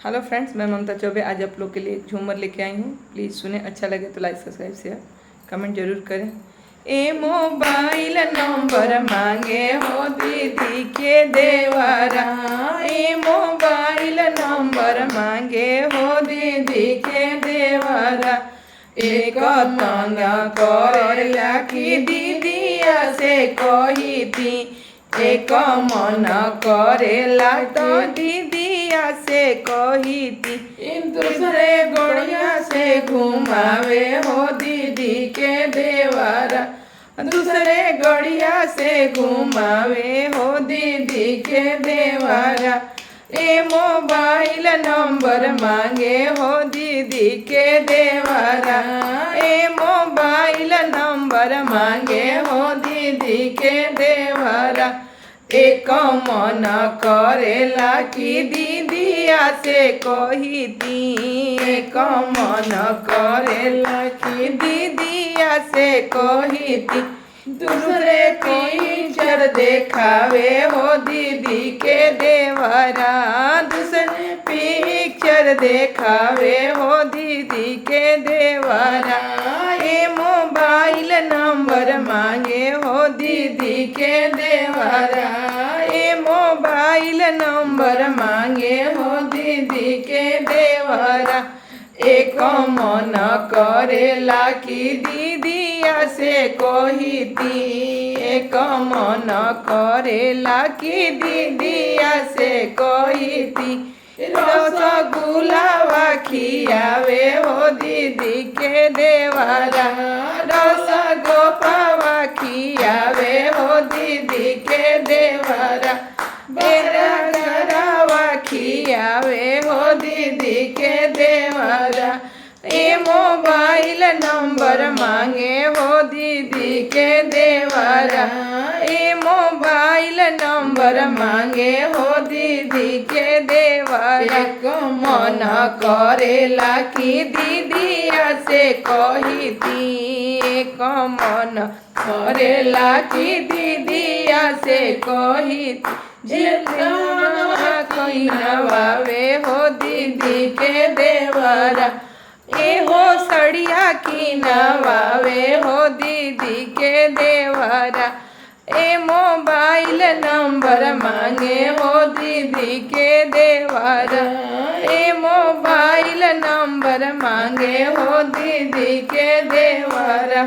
Hello friends, मैं ममता चौबे आज आप लोग के लिए एक झूमर लेके आई हूँ। प्लीज़ सुने, अच्छा लगे तो लाइक सब्सक्राइब शेयर कमेंट जरूर करें। ए मोबाइल नंबर मांगे हो दीदी के देवरा, ए मोबाइल नंबर मांगे हो दीदी के देवरा। एक तंगा करेला की दीदिया से कही थी, एक मन करेला तो दीदिया से कही थी। दूसरे गड़िया से घुमावे हो दीदी के देवरा, दूसरे गड़िया से घुमावे हो दीदी के देवरा। ए मोबाइल नंबर मांगे हो दीदी के देवरा, ए मोबाइल नंबर मांगे हो दीदी के देवरा। एक मन करेला की दीदिया से कही थी, एक मन करेला की दीदिया से कही थी। दूसरे पिक्चर देखावे हो दीदी के देवरा, दूसरे पिक्चर देखावे हो दीदी के देवरा। ए मोबाइल नंबर मांगे हो दीदी के देवरा, ए मोबाइल नंबर मांगे हो दीदी के देवरा। एक मन करेला की दीदिया से कही थी, एक मन करेला की दीदिया से कही थी। रसगुल्ला खियावे हो दीदी के देवरा, रसगोपावा खियावे हो दीदी के देवरा। बेरा गरावा खियावे हो दीदी के देवरा। ए मोबाइल नंबर मांगे हो दीदी के देवरा, ए मोबाइल नंबर मांगे हो दीदी के देवरा। एक मन करेला की दीदिया से कही थी, एक मन करेला की दीदिया से कही थी। कहीं नवावे हो दीदी के देवरा, ए हो सड़िया की नवावे हो दीदी के देवरा। ए मोबाइल नंबर मांगे हो दीदी के देवरा, ए मोबाइल नंबर मांगे हो दीदी के देवरा।